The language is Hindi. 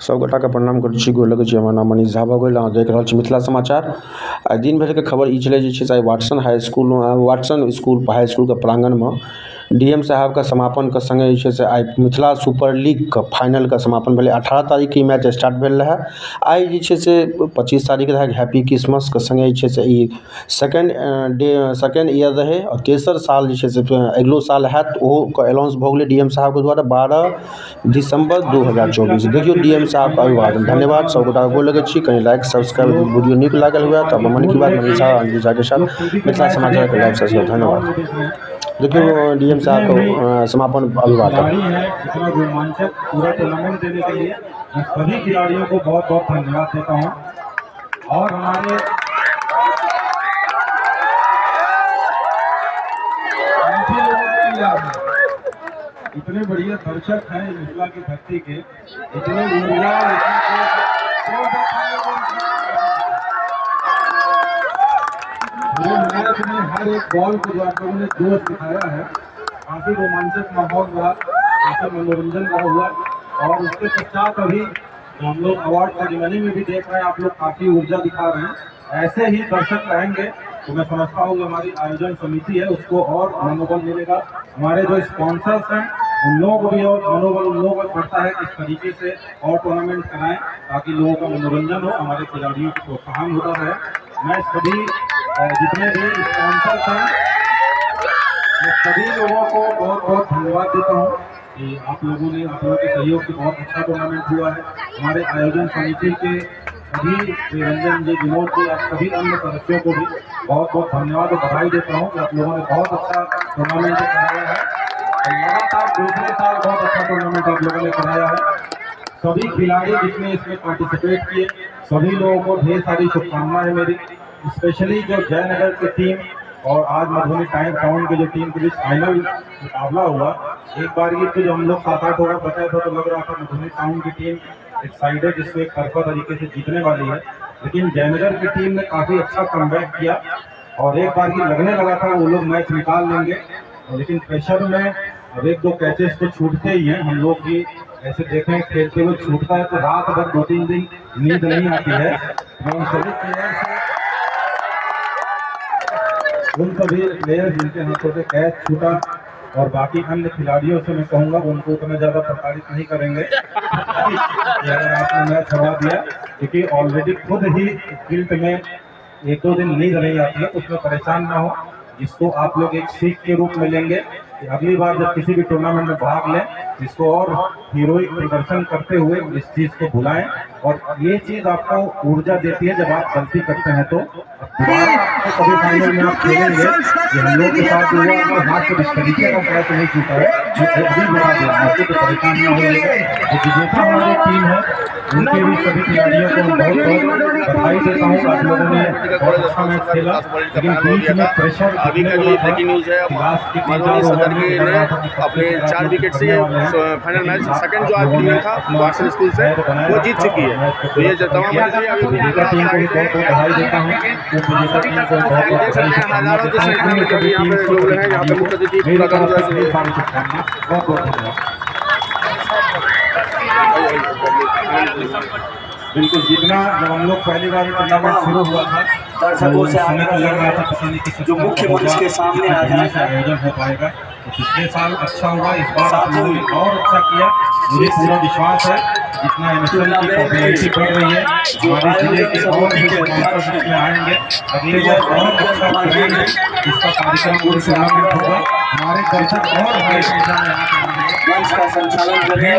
सब गोटा के प्रणाम करै छी, गोर लगै छी। हमर नाम मनीष झा भऽ गेल। अहाँ देख रहल छी मिथिला समाचार। आइ दिन भरिके खबर ई छलै जे छै से आइ वाटसन हाई स्कूल हाई इसकुलके प्राङ्गणमे DM साहबके समापनके सङ्गे जे छै से आइ मिथिला सुपर लीगके फाइनलके समापन भेलै। 18 तारीखके ई मैच स्टार्ट भेल रहै। आइ जे छै से 25 तारीख रहै। हैप्पी क्रिसमसके सङ्गे जे छै से ई सेकेंड ईयर रहै आओर तेसर साल जे छै से अगिलो साल हैत, ओहोके अनाउंस भऽ गेलै DM साहबके द्वारा 12 दिसंबर 2024। देखियौ DM साहबके अभिवादन। धन्यवाद। सब गोटा गोर लगै छी। कहीं लाइक सब्सक्राइब, वीडियो नीक लागल हुए तऽ मन की बात मनीष झा के साथ मिथिला समाचार के लाइक सब्सक्राइब। धन्यवाद। देखियो DM साहब का समापन अभिवादन। खिलाड़ी हैं, इतना रोमांचक पूरा टूर्नामेंट देने के लिए मैं सभी खिलाड़ियों को बहुत बहुत धन्यवाद देता हूं। और हमारे इतने बढ़िया दर्शक हैं मिथिला की धरती के, इतने ऊर्जा मैच में हर एक बॉल को जो आप लोगों ने जोश दिखाया है, काफी रोमांचक माहौल रहा, काफी मनोरंजन का हुआ। और उसके पश्चात अभी हम लोग अवार्ड सेरेमनी में भी देख रहे हैं, आप लोग काफी ऊर्जा दिखा रहे हैं। ऐसे ही दर्शक रहेंगे तो मैं समझता हूँ हमारी आयोजन समिति है उसको और मनोबल मिलेगा। हमारे जो स्पॉन्सर्स हैं उन लोगों को भी और मनोबल उन लोगों को बढ़ता है किस तरीके से और टूर्नामेंट कराएं ताकि लोगों का मनोरंजन हो, हमारे खिलाड़ियों को प्रोत्साहन होता रहे। मैं सभी जितने भी स्पॉन्सर्स हैं मैं सभी लोगों को बहुत बहुत धन्यवाद देता हूँ कि आप लोगों के सहयोग से बहुत अच्छा टूर्नामेंट हुआ है। हमारे आयोजन समिति के सभी रंजन जी, विनोद जी और सभी अन्य सदस्यों को भी बहुत बहुत धन्यवाद और बधाई देता हूँ कि आप लोगों ने बहुत अच्छा टूर्नामेंट कराया है। लगातार दूसरे साल बहुत अच्छा टूर्नामेंट आप लोगों ने कराया है। सभी खिलाड़ी जितने इसमें पार्टिसिपेट किए सभी लोगों को ढेर सारी शुभकामनाएं मेरी। स्पेशली जो जयनगर की टीम और आज मधुबनी टाउन की जो टीम के बीच फाइनल मुकाबला हुआ, एक बार ये तो जो हम लोग 7-8 ओवर बचा था तो लग रहा था मधुबनी टाउन की टीम एक्साइटेड जिसको एक तरफा तरीके से जीतने वाली है, लेकिन जयनगर की टीम ने काफी अच्छा कमबैक किया और एक बार ये लगने लगा था वो लोग मैच निकाल लेंगे, लेकिन प्रेशर में अब 1-2 कैचेस तो छूटते ही हैं। हम लोग भी ऐसे देखें खेलते हुए छूटता है तो रात भर 2-3 दिन नींद नहीं आती है। मैं उन सभी प्लेयर जिनके हाथों से कैच छूटा और बाकी अन्य खिलाड़ियों से मैं कहूंगा उनको उतना ज्यादा प्रताड़ित नहीं करेंगे अगर आपने मैच हरा दिया, क्योंकि ऑलरेडी खुद ही फील्ड में 1-2 दिन नींद नहीं आती है, उसमें परेशान ना हो। इसको आप लोग एक सीख के रूप में लेंगे कि अगली बार जब किसी भी टूर्नामेंट में भाग लें इसको और हीरोइक प्रदर्शन करते हुए इस चीज को भुलाएं। और ये चीज आपको ऊर्जा देती है जब आप गलती करते हैं तो दोबारा आपको कभी फाइनल में आप खेलेंगे कि हम लोग के साथ हुआ और हाथ को इस तरीके का कैच नहीं छूटा है जो अभी बता दे आपको तो परेशान ना होइएगा। तो विजेता हमारी टीम है उनके भी सभी खिलाड़ियों को बहुत बहुत बधाई देता हूँ। आप लोगों ने बहुत अच्छा मैच खेला, लेकिन बीच में प्रेशर अभी का जो ब्रेकिंग न्यूज़ है, मधुबनी सदर के ने अपने 4 विकेट से फाइनल मैच सेकंड जो आज टीम था वाटसन स्कूल से वो जीत चुकी है। तो ये तमाम बधाई देता हूँ। देख सकते हैं हजारों की संख्या में जो यहाँ पे लोग हैं, यहाँ पे मुख्य अतिथि पूरा काम जो है बहुत बहुत धन्यवाद। बिल्कुल जीतना जब हम लोग पहली बार टूर्नामेंट शुरू हुआ था दर्शकों से आग्रह लग रहा था पता नहीं कि जो मुख्य मंच के सामने आ जाए आयोजन हो पाएगा। तो पिछले साल अच्छा हुआ, इस बार आप लोगों ने और अच्छा किया। मुझे पूरा विश्वास है जितना MSL की पॉपुलैरिटी बढ़ रही है हमारे जिले के और भी स्पॉन्सर्स इसमें आएंगे, अगले बार और अच्छा करेंगे। इसका कार्यक्रम टूर्नामेंट होगा, हमारे दर्शक और बड़ी संख्या में मंच का संचालन करें।